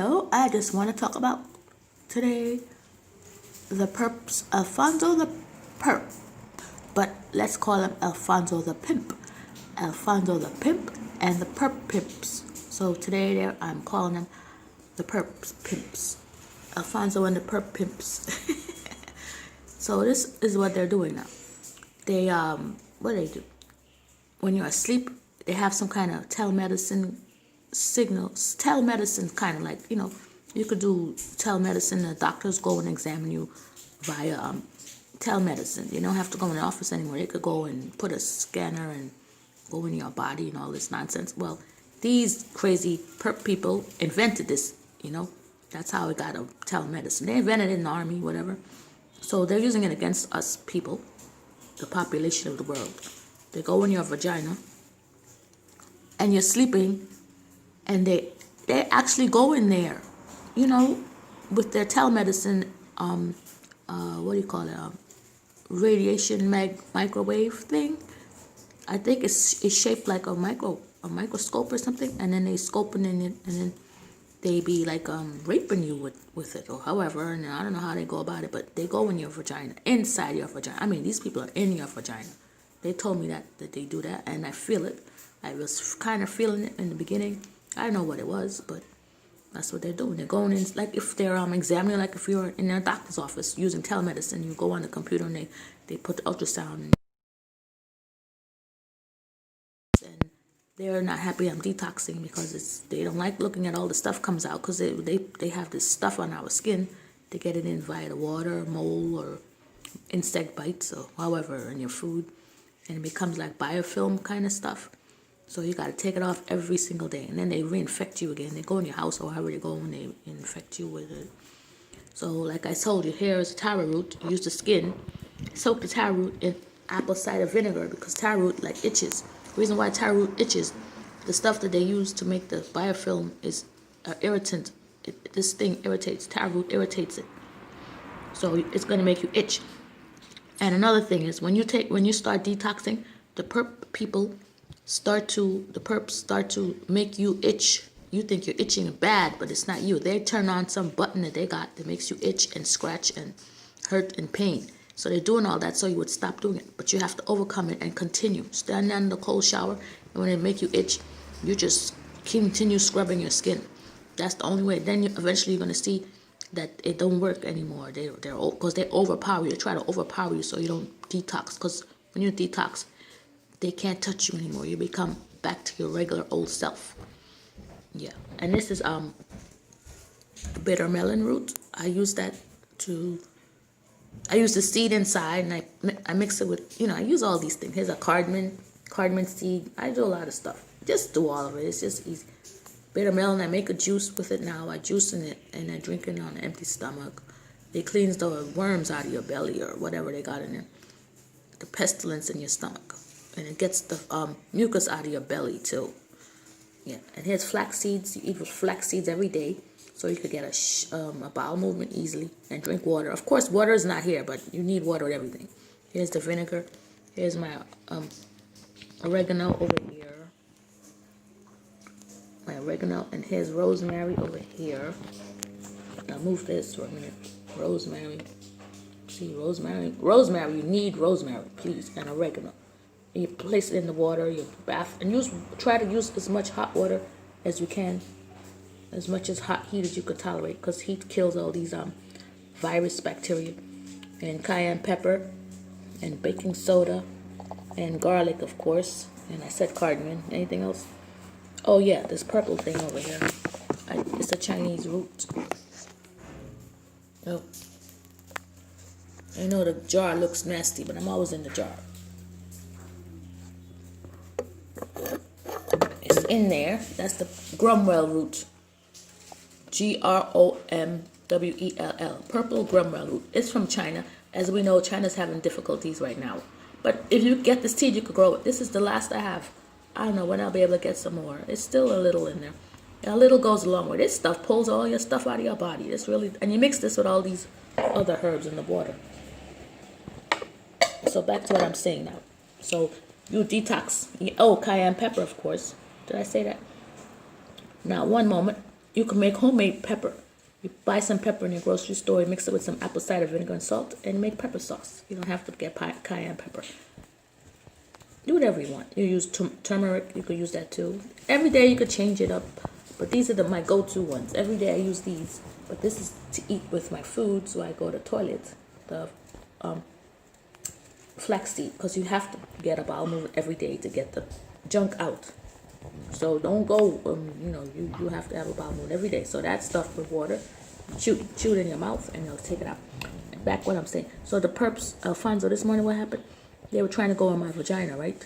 So I just want to talk about today the Perps, Alfonso the Perp, but let's call him Alfonso the Pimp. Alfonso the Pimp and the Perp Pimps. So today I'm calling them the Perps Pimps. Alfonso and the Perp Pimps. So this is what they're doing now. They what do they do? When you're asleep, they have some kind of telemedicine signals. Telemedicine kind of like, you could do telemedicine. The doctors go and examine you via telemedicine. You don't have to go in the office anymore. They could go and put a scanner and go in your body and all this nonsense. Well, these crazy perp people invented this, That's how it got a telemedicine. They invented it in the army, whatever. So they're using it against us people, the population of the world. They go in your vagina and you're sleeping and they actually go in there, with their telemedicine, what do you call it, radiation microwave thing. I think it's shaped like a microscope or something, and then they scoping in it, and then they be like raping you with it or however, and I don't know how they go about it, but they go in your vagina, inside your vagina. I mean, these people are in your vagina. They told me that they do that, and I feel it. I was kind of feeling it in the beginning. I don't know what it was, but that's what they're doing. They're going in, like if they're examining, like if you're in a doctor's office using telemedicine, you go on the computer and they put the ultrasound and they're not happy I'm detoxing because they don't like looking at all the stuff comes out because they have this stuff on our skin. They get it in via the water, mold, or insect bites, or however, in your food, and it becomes like biofilm kind of stuff. So you got to take it off every single day, and then they reinfect you again. They go in your house or however they go and they infect you with it. So like I told you, here is taro root. Use the skin, soak the taro root in apple cider vinegar because taro root like itches. The reason why taro root itches, the stuff that they use to make the biofilm is irritant. This thing irritates, taro root irritates it. So it's going to make you itch. And another thing is when you start detoxing, the perps start to make you itch. You think you're itching bad, but it's not you. They turn on some button that they got that makes you itch and scratch and hurt and pain. So they're doing all that so you would stop doing it. But you have to overcome it and continue. Stand in the cold shower, and when it make you itch, you just continue scrubbing your skin. That's the only way. Then eventually you're going to see that it don't work anymore. Because they overpower you. They try to overpower you so you don't detox. Because when you detox, they can't touch you anymore. You become back to your regular old self. Yeah. And this is bitter melon root. I use the seed inside, and I mix it with, I use all these things. Here's a cardamom seed. I do a lot of stuff. Just do all of it. It's just easy. Bitter melon, I make a juice with it now. I juice in it, and I drink it on an empty stomach. It cleans the worms out of your belly or whatever they got in there. The pestilence in your stomach. And it gets the mucus out of your belly, too. Yeah. And here's flax seeds. You eat with flax seeds every day, so you could get a bowel movement easily. And drink water. Of course, water is not here, but you need water with everything. Here's the vinegar. Here's my oregano over here. My oregano. And here's rosemary over here. Now move this for a minute. Rosemary. See, rosemary. Rosemary, you need rosemary, please. And oregano. And you place it in the water, your bath, and try to use as much hot water as you can, as much as hot heat as you could tolerate, because heat kills all these virus bacteria. And cayenne pepper, and baking soda, and garlic, of course. And I said cardamom. Anything else? Oh yeah, this purple thing over here. It's a Chinese root. Oh, I know the jar looks nasty, but I'm always in the jar. In there, that's the grumwell root. Gromwell. Purple grumwell root. It's from China. As we know, China's having difficulties right now. But if you get this seed, you could grow it. This is the last I have. I don't know when I'll be able to get some more. It's still a little in there. A little goes a long way. This stuff pulls all your stuff out of your body. It's really, and you mix this with all these other herbs in the water. So back to what I'm saying now. So you detox. Oh, cayenne pepper, of course. Did I say that? Now, one moment. you can make homemade pepper. You buy some pepper in your grocery store, mix it with some apple cider vinegar and salt, and make pepper sauce. You don't have to get cayenne pepper. Do whatever you want. You use turmeric, you could use that too. Every day you could change it up, but these are my go-to ones. Every day I use these, but this is to eat with my food, so I go to the toilet. The flaxseed, because you have to get a bowel movement every day to get the junk out. So don't go, you have to have a bowel movement every day. So that stuff with water, chew it in your mouth, and you'll take it out. Back what I'm saying. So the Perps, Alphonso, this morning what happened? They were trying to go in my vagina, right?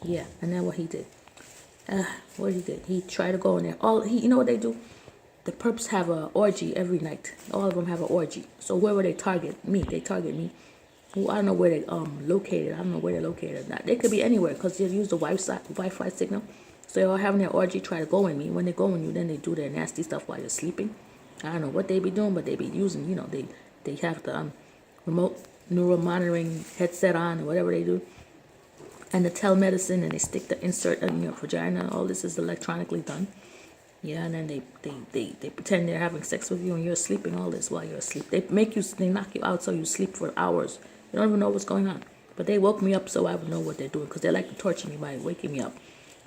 Yeah, and then what he did? He tried to go in there. You know what they do? The Perps have a orgy every night. All of them have an orgy. So wherever they target me, I don't know where they located. I don't know where they're located. They could be anywhere because they use the Wi-Fi signal. So they're all having their orgy, try to go in me. When they go in you, then they do their nasty stuff while you're sleeping. I don't know what they be doing, but they be using, they have the remote neural monitoring headset on or whatever they do, and the telemedicine, and they stick the insert in your vagina. All this is electronically done. Yeah, and then they pretend they're having sex with you and you're sleeping. All this while you're asleep. They knock you out so you sleep for hours. You don't even know what's going on. But they woke me up so I would know what they're doing, because they like to torture me by waking me up.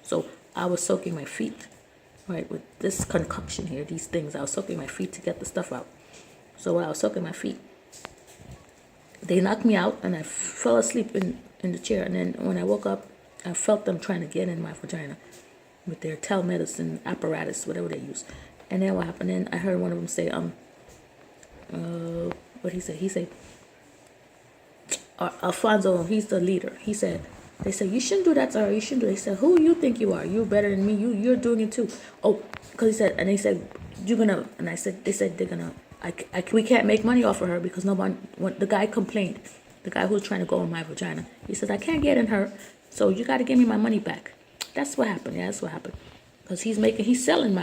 So I was soaking my feet, right, with this concoction here, these things. I was soaking my feet to get the stuff out. So while I was soaking my feet, they knocked me out and I fell asleep in the chair. And then when I woke up, I felt them trying to get in my vagina with their telemedicine apparatus, whatever they use. And then what happened? Then I heard one of them say, what he said? He said, Alphonso, he's the leader. They said, you shouldn't do that, sir. You shouldn't do it. He said, who you think you are? You're better than me. You're doing it too. Oh, because they said, you're gonna, and they said they're gonna, we can't make money off of her because the guy complained. The guy who was trying to go in my vagina. He says, I can't get in her, so you got to give me my money back. That's what happened. Yeah, that's what happened. Because he's selling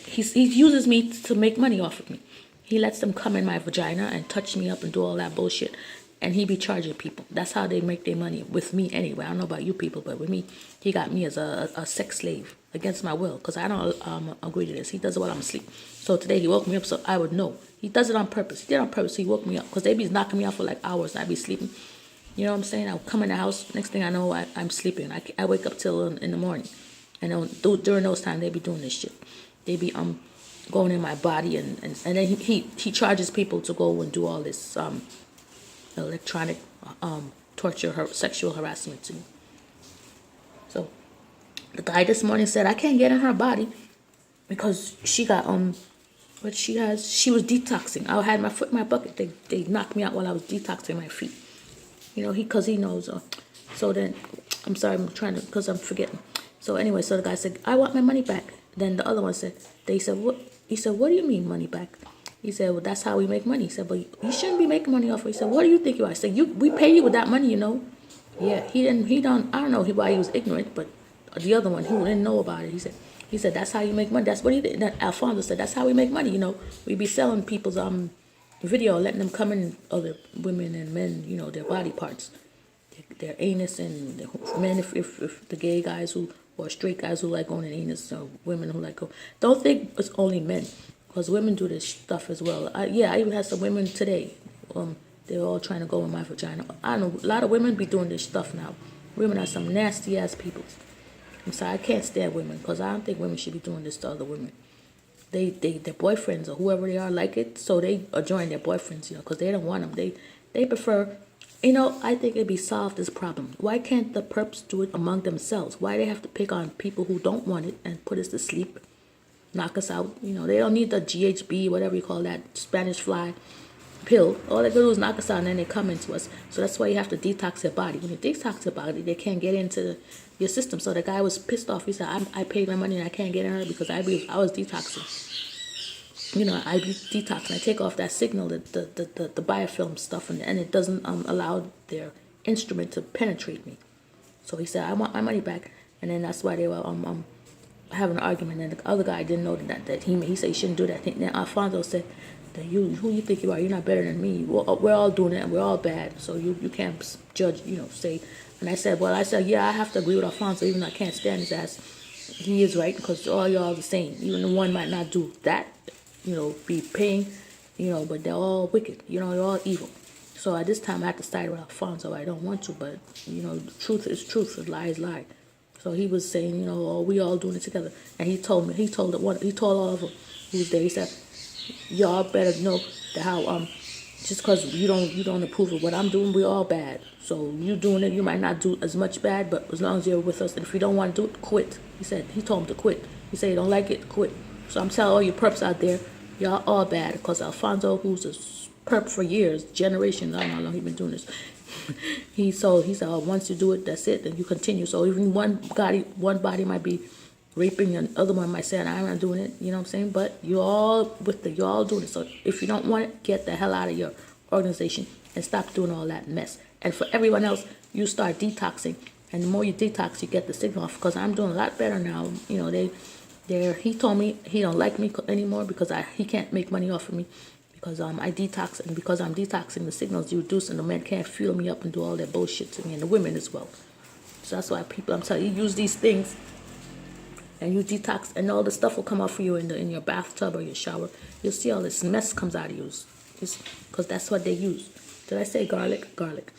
he uses me to make money off of me. He lets them come in my vagina and touch me up and do all that bullshit. And he be charging people. That's how they make their money with me anyway. I don't know about you people, but with me, he got me as a sex slave against my will, because I don't agree to this. He does it while I'm asleep. So today he woke me up so I would know. He does it on purpose. He did it on purpose. He woke me up because they be knocking me out for like hours and I be sleeping. You know what I'm saying? I'll come in the house. Next thing I know, I'm sleeping. I wake up till in the morning. And during those times, they be doing this shit. They be going in my body and then he charges people to go and do all this electronic torture, sexual harassment to me. So the guy this morning said I can't get in her body because she got she was detoxing. I had my foot in my bucket. They knocked me out while I was detoxing my feet. Because he knows. So then, I'm sorry, I'm trying to, because I'm forgetting. So anyway, so the guy said, I want my money back. Then the other one said, what? He said, what do you mean money back? He said, well, that's how we make money. He said, but you shouldn't be making money off of it. He said, what do you think you are? I said, we pay you with that money, Yeah, I don't know why he was ignorant, but the other one, who didn't know about it, he said, that's how you make money. That's what he did. Then Alphonso said, that's how we make money, We be selling people's video, letting them come in, other women and men, their body parts, their anus, and men, if the gay guys or straight guys who like going in anus, or women who like go. Don't think it's only men, because women do this stuff as well. I even had some women today. They're all trying to go in my vagina. I know a lot of women be doing this stuff now. Women are some nasty ass people. I'm sorry, I can't stand women, because I don't think women should be doing this to other women. Their boyfriends or whoever they are like it, so they join their boyfriends, because they don't want them. They prefer, I think it'd be solved this problem. Why can't the perps do it among themselves? Why they have to pick on people who don't want it and put us to sleep, knock us out? They don't need the GHB, whatever you call that, Spanish fly pill. All they do is knock us out and then they come into us. So that's why you have to detox your body. When you detox your body, they can't get into your system. So the guy was pissed off. He said, I paid my money and I can't get in her because I was detoxing. I detox and I take off that signal, the biofilm stuff, and it doesn't allow their instrument to penetrate me. So he said, I want my money back. And then that's why they were having an argument. And the other guy didn't know that he said he shouldn't do that. Then Alphonso said, who you think you are? You're not better than me. We're all doing it and we're all bad. So you can't judge, say. And I said, yeah, I have to agree with Alphonso, even though I can't stand his ass. he is right because all y'all the same. Even the one might not do that, be paying, but they're all wicked. They're all evil. So at this time, I have to side with Alphonso. I don't want to, but the truth is truth, and lie is lie. So he was saying, oh, we all doing it together, and he told all of them who was there. He said, y'all better know that how just because you don't approve of what I'm doing, we all bad. So you doing it, you might not do as much bad, but as long as you're with us, and if you don't want to do it, quit. He told him to quit. He said you don't like it, quit. So I'm telling all you perps out there, y'all all bad because Alphonso, who's a perp for years, generations, I don't know how long he's been doing this. he said, oh, once you do it, that's it, and you continue. So even one body might be raping, and the other one might say, I'm not doing it, you know what I'm saying? But you're all doing it. So if you don't want it, get the hell out of your organization and stop doing all that mess. And for everyone else, you start detoxing, and the more you detox, you get the signal off. Because I'm doing a lot better now. He told me he don't like me anymore because he can't make money off of me because I detox, and because I'm detoxing, the signals reduce, and the men can't fuel me up and do all that bullshit to me, and the women as well. So that's why I'm telling you, use these things and you detox, and all the stuff will come out for you in your bathtub or your shower. You'll see all this mess comes out of you, because that's what they use. Did I say garlic? Garlic.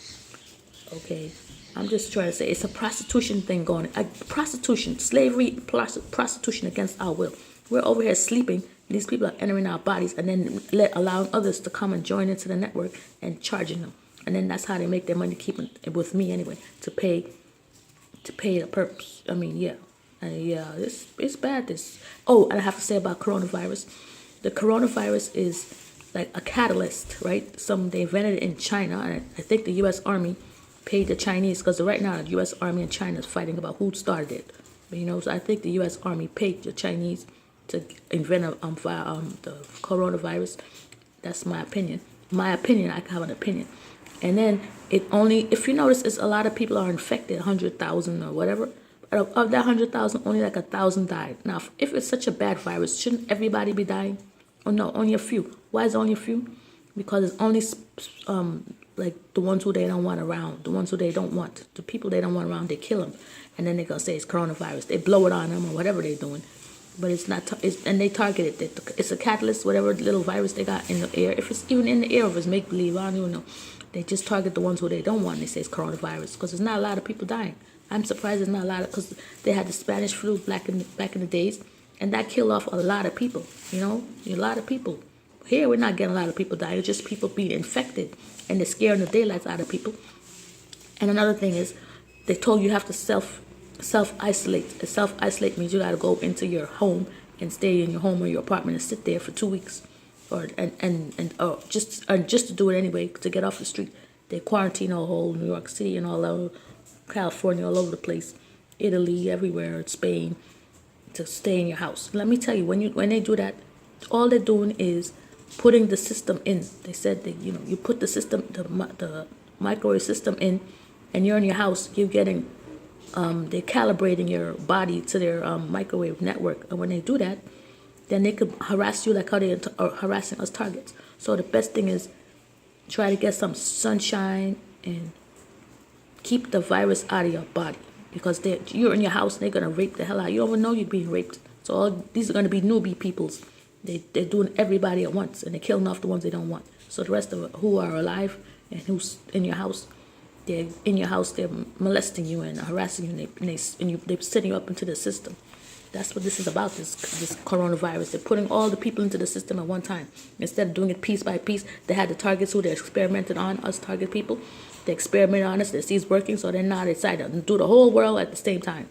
Okay, I'm just trying to say it's a prostitution thing going on. Prostitution, slavery, prostitution against our will. We're over here sleeping. These people are entering our bodies and then allowing others to come and join into the network and charging them. And then that's how they make their money, keeping it with me anyway, to pay the perps. I mean, yeah. It's bad. And I have to say about coronavirus. The coronavirus is like a catalyst, right? They invented it in China, and I think the U.S. Army paid the Chinese, because right now the U.S. Army and China is fighting about who started it. But, so I think the U.S. Army paid the Chinese to invent the coronavirus. That's my opinion. I have an opinion. And then if you notice, it's a lot of people are infected, 100,000 or whatever. Of that 100,000, only like 1,000 died. Now, if it's such a bad virus, shouldn't everybody be dying? Oh no, only a few. Why is it only a few? Because it's only like the ones who they don't want around, the ones who they don't want, the people they don't want around, they kill them, and then they're gonna say it's coronavirus. They blow it on them or whatever they're doing, but it's not. And they target it. It's a catalyst, whatever little virus they got in the air. If it's even in the air, if it's make believe, I don't even know. They just target the ones who they don't want. And they say it's coronavirus because there's not a lot of people dying. I'm surprised there's not a lot of, because they had the Spanish flu back in the days, and that killed off a lot of people. A lot of people. Here we're not getting a lot of people dying. It's just people being infected, and they're scaring the daylights out of people. And another thing is, they told you have to self isolate. Self isolate means you got to go into your home and stay in your home or your apartment and sit there for 2 weeks, or just to do it anyway, to get off the street. They quarantine all whole New York City and all over California, all over the place, Italy, everywhere, Spain, to stay in your house. Let me tell you, when they do that, all they're doing is putting the system in. They said that you put the system, the microwave system in, and you're in your house. You're getting they're calibrating your body to their microwave network, and when they do that, then they could harass you like how they are harassing us targets. So the best thing is try to get some sunshine and keep the virus out of your body, because you're in your house and they're going to rape the hell out of you. You don't even know you're being raped. So all these are going to be newbie peoples. They're doing everybody at once, and they're killing off the ones they don't want. So the rest of it, who are alive and who's in your house, they're molesting you and harassing you, and they're setting you up into the system. That's what this is about, this coronavirus. They're putting all the people into the system at one time. Instead of doing it piece by piece, they had the targets who they experimented on, us target people. They experiment on us, they see it's working, so then now they decide to do the whole world at the same time.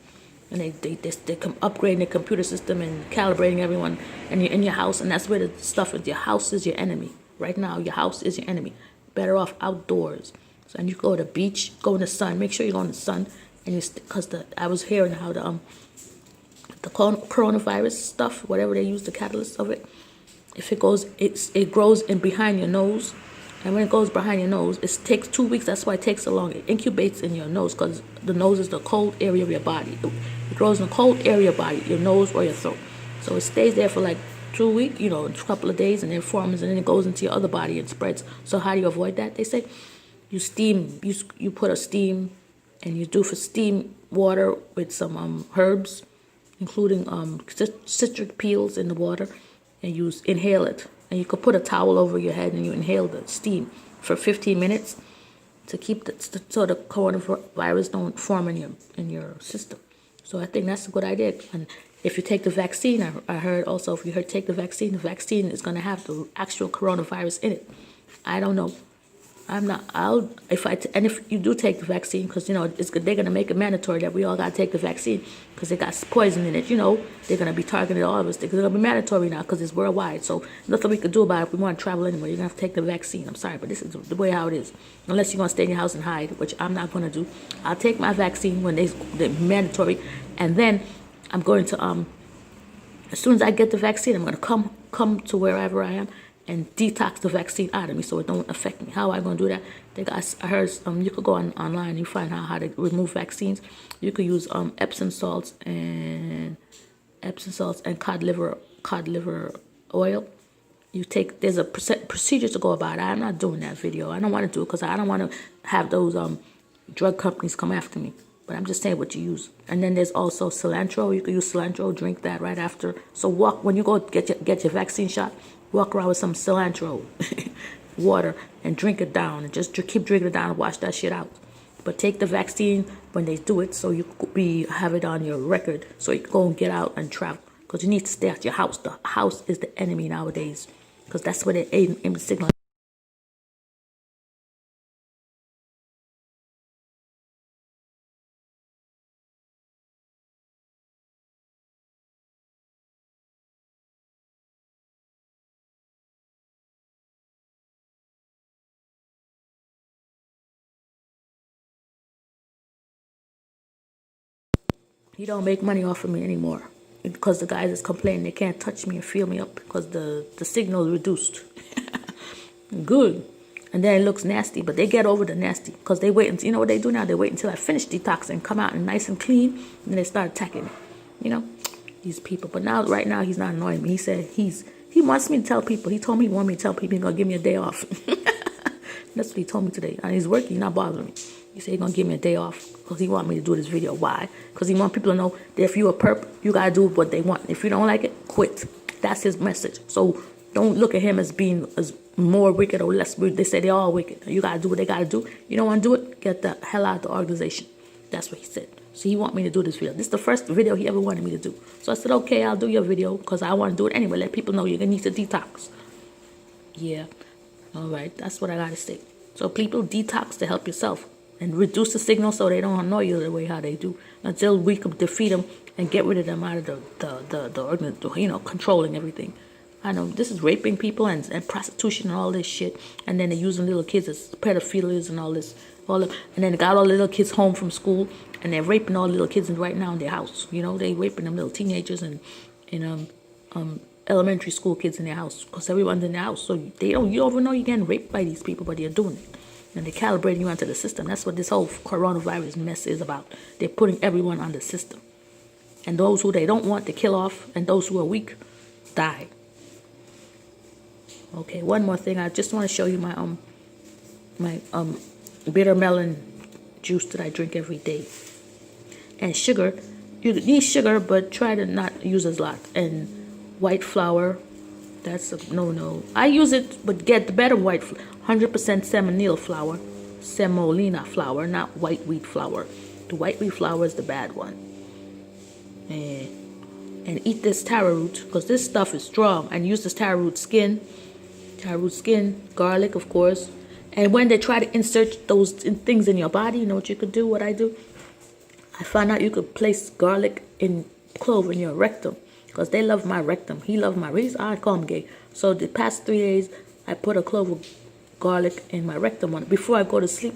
And they come upgrading the computer system and calibrating everyone, and you're in your house, and that's where the stuff is. Your house is your enemy. Right now, your house is your enemy. Better off outdoors. So, and you go to the beach, go in the sun, make sure you go in the sun, and because I was hearing how the coronavirus stuff, whatever they use, the catalyst of it, if it grows in behind your nose. And when it goes behind your nose, it takes 2 weeks. That's why it takes so long. It incubates in your nose, because the nose is the cold area of your body. It grows in the cold area of your body, your nose or your throat. So it stays there for like 2 weeks, a couple of days, and then forms, and then it goes into your other body and spreads. So how do you avoid that? They say you steam. You put a steam, and you do for steam water with some herbs, including citric peels in the water, and you inhale it. And you could put a towel over your head and you inhale the steam for 15 minutes to keep so the coronavirus don't form in your system. So I think that's a good idea. And if you take the vaccine, I heard also if you take the vaccine is going to have the actual coronavirus in it. I don't know. I'm not. And if you do take the vaccine, because they're gonna make it mandatory that we all gotta take the vaccine because it got poison in it. They're gonna be targeting all of us. They're gonna be mandatory now because it's worldwide. So nothing we could do about it. If we want to travel anywhere, you're gonna have to take the vaccine. I'm sorry, but this is the way how it is. Unless you're gonna stay in your house and hide, which I'm not gonna do. I'll take my vaccine when they're mandatory, and then I'm going to as soon as I get the vaccine, I'm gonna come to wherever I am and detox the vaccine out of me so it don't affect me. How am I going to do that? I heard you could go online and you find out how to remove vaccines. You could use Epsom salts and cod liver oil. There's a procedure to go about it. I'm not doing that video. I don't want to do it because I don't want to have those drug companies come after me. But I'm just saying what you use. And then there's also cilantro. You can use cilantro, drink that right after. So when you go get your vaccine shot, walk around with some cilantro water and drink it down. And just keep drinking it down and wash that shit out. But take the vaccine when they do it so you could have it on your record so you can go and get out and travel. Because you need to stay at your house. The house is the enemy nowadays. Because that's where they aim to signal. He don't make money off of me anymore because the guys is complaining they can't touch me and feel me up because the signal is reduced. Good. And then it looks nasty, but they get over the nasty because they wait. You know what they do now? They wait until I finish detoxing, come out and nice and clean, and then they start attacking me. These people. But right now, he's not annoying me. He said he wants me to tell people. He told me he wanted me to tell people he's going to give me a day off. That's what he told me today. And he's working, he's not bothering me. He said he's going to give me a day off because he want me to do this video. Why? Because he want people to know that if you a perp, you got to do what they want. If you don't like it, quit. That's his message. So don't look at him as being as more wicked or less wicked. They say they're all wicked. You got to do what they got to do. You don't want to do it, get the hell out of the organization. That's what he said. So he want me to do this video. This is the first video he ever wanted me to do. So I said, okay, I'll do your video because I want to do it anyway. Let people know you're going to need to detox. Yeah. All right. That's what I got to say. So people detox to help yourself and reduce the signal so they don't annoy you the way how they do until we can defeat them and get rid of them out of the organ, controlling everything. I know this is raping people and prostitution and all this shit. And then they're using little kids as pedophiles and all this. And then they got all the little kids home from school and they're raping all the little kids right now in their house. They raping them little teenagers and elementary school kids in their house because everyone's in their house. So you don't even know you're getting raped by these people, but they're doing it. And they're calibrating you onto the system. That's what this whole coronavirus mess is about. They're putting everyone on the system. And those who they don't want to kill off and those who are weak die. Okay, one more thing. I just want to show you my bitter melon juice that I drink every day. And sugar. You need sugar, but try to not use a lot. And white flour. That's a no. I use it, but get the better white 100% semolina flour, not white wheat flour. The white wheat flour is the bad one. And eat this taro root because this stuff is strong. And use this taro root skin, garlic, of course. And when they try to insert those things in your body, you know what you could do? What I do? I found out you could place garlic and clove in your rectum. Because they love my rectum. He loved my rectum. I call him gay. So the past 3 days, I put a clove of garlic in my rectum before I go to sleep.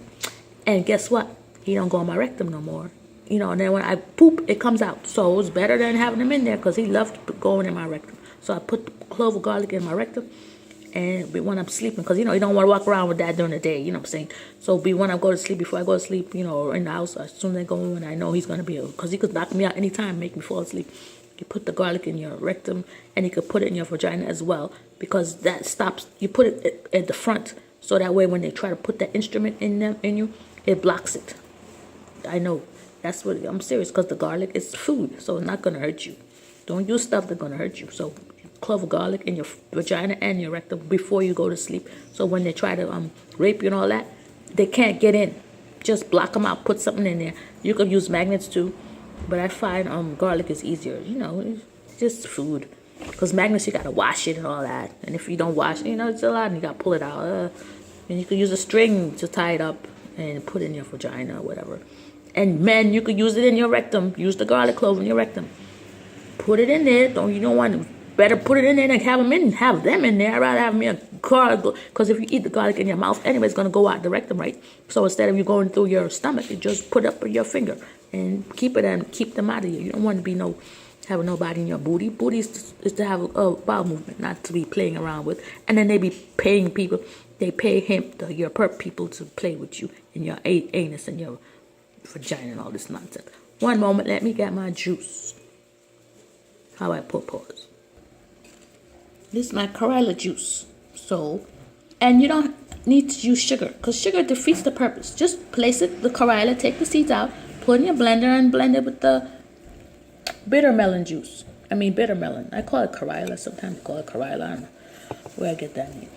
And guess what? He don't go on my rectum no more. And then when I poop, it comes out. So it's better than having him in there because he loved going in my rectum. So I put the clove of garlic in my rectum. And when I'm sleeping, because, you don't want to walk around with that during the day, you know what I'm saying? So when I go to sleep, before I go to sleep, or in the house, as soon as I go in, I know he's going to be, because he could knock me out anytime, make me fall asleep. You put the garlic in your rectum, and you could put it in your vagina as well, because that stops. You put it at the front, so that way when they try to put that instrument in you, it blocks it. I know. That's what I'm serious, because the garlic is food, so it's not gonna hurt you. Don't use stuff that's gonna hurt you. So clove of garlic in your vagina and your rectum before you go to sleep. So when they try to rape you and all that, they can't get in. Just block them out. Put something in there. You can use magnets too, but I find garlic is easier. You know, it's just food. Because magnets, you gotta wash it and all that. And if you don't wash, you know, it's a lot, and you gotta pull it out. And you can use a string to tie it up and put it in your vagina or whatever. And men, you could use it in your rectum. Use the garlic clove in your rectum. Put it in there. You don't want to. Better put it in there and have them in there. I'd rather have me a garlic, because if you eat the garlic in your mouth, anyway, it's gonna go out the rectum, right? So instead of you going through your stomach, you just put it up with your finger and keep it and keep them out of you. You don't want to be having nobody in your booty. Booty is to have a bowel movement, not to be playing around with. And then they be paying people. They pay your perp people to play with you in your anus and your vagina and all this nonsense. One moment, let me get my juice. How I pause. This is my Corella juice. So, and you don't need to use sugar, because sugar defeats the purpose. Just place it, the Corella, take the seeds out, put in your blender and blend it with the bitter melon juice. Bitter melon. I call it Corella. Sometimes I call it Corella. I don't know where I get that name.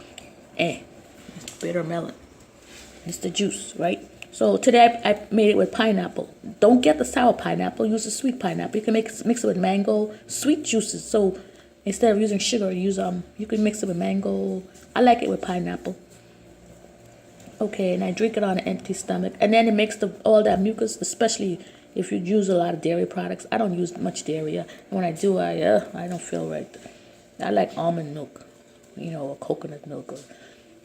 It's bitter melon. It's the juice, right? So today I made it with pineapple. Don't get the sour pineapple. Use the sweet pineapple. You can mix it with mango, sweet juices. So instead of using sugar, you can mix it with mango. I like it with pineapple. Okay, and I drink it on an empty stomach. And then it makes all that mucus, especially if you use a lot of dairy products. I don't use much dairy. And when I do, I don't feel right. I like almond milk, or coconut milk.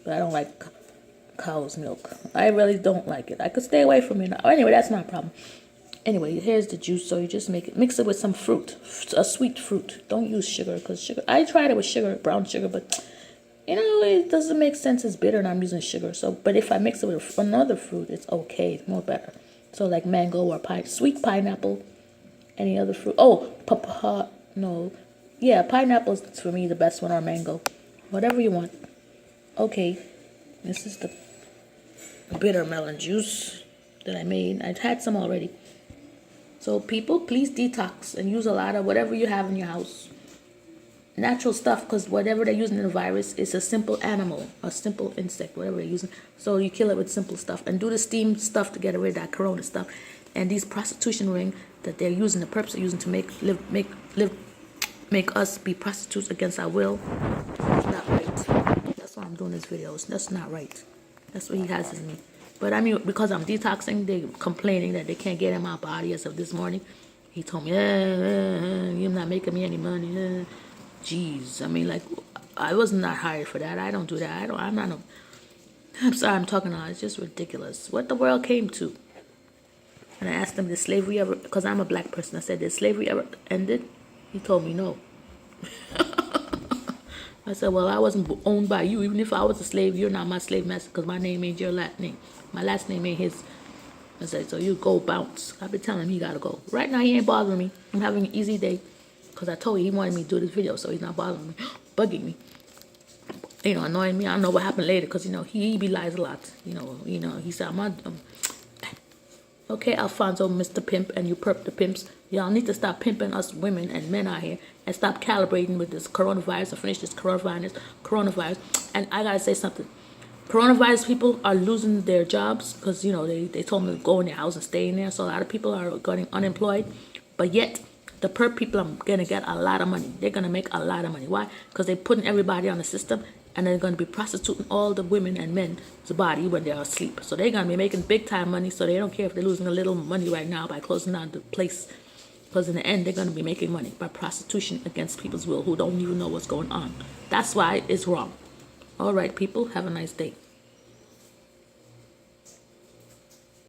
But I don't like cow's milk. I really don't like it. I could stay away from it. Anyway, that's not a problem. Anyway, here's the juice. So you just mix it with some fruit, a sweet fruit. Don't use sugar, because sugar. I tried it with sugar, brown sugar, but it doesn't make sense. It's bitter, and I'm using sugar. So, but if I mix it with another fruit, it's okay. It's more better. So like mango or sweet pineapple, any other fruit. Oh, pineapple's for me the best one, or mango, whatever you want. Okay, this is the bitter melon juice that I made. I've had some already. So people, please detox and use a lot of whatever you have in your house. Natural stuff, because whatever they're using in the virus is a simple animal, a simple insect, whatever they're using. So you kill it with simple stuff, and do the steam stuff to get rid of that corona stuff. And these prostitution ring that they're using, the perps are using to make us be prostitutes against our will. That's not right. That's why I'm doing this video. That's not right. That's what he has in me. But because I'm detoxing, they're complaining that they can't get in my body as of this morning. He told me, you're not making me any money. Jeez, I was not hired for that. I don't do that. I'm sorry, I'm talking on. It's just ridiculous. What the world came to. And I asked him, did slavery ever, because I'm a black person, I said, did slavery ever ended? He told me no. I said, well, I wasn't owned by you. Even if I was a slave, you're not my slave master, because my name ain't your last name. My last name ain't his. I said, so you go bounce. I've been telling him he got to go. Right now, he ain't bothering me. I'm having an easy day. Because I told you he wanted me to do this video, so he's not bothering me, bugging me, annoying me. I don't know what happened later, because he lies a lot. He said, okay, Alphonso, Mr. Pimp, and you perp the pimps. Y'all need to stop pimping us women and men out here, and stop calibrating with this coronavirus, and finish this coronavirus. And I gotta say something. Coronavirus people are losing their jobs because they told them to go in their house and stay in there. So a lot of people are getting unemployed, but yet the perp people are going to get a lot of money. They're going to make a lot of money. Why? Because they're putting everybody on the system, and they're going to be prostituting all the women and men's body when they're asleep. So they're going to be making big time money, so they don't care if they're losing a little money right now by closing down the place. Because in the end, they're going to be making money by prostitution against people's will who don't even know what's going on. That's why it's wrong. All right, people, have a nice day.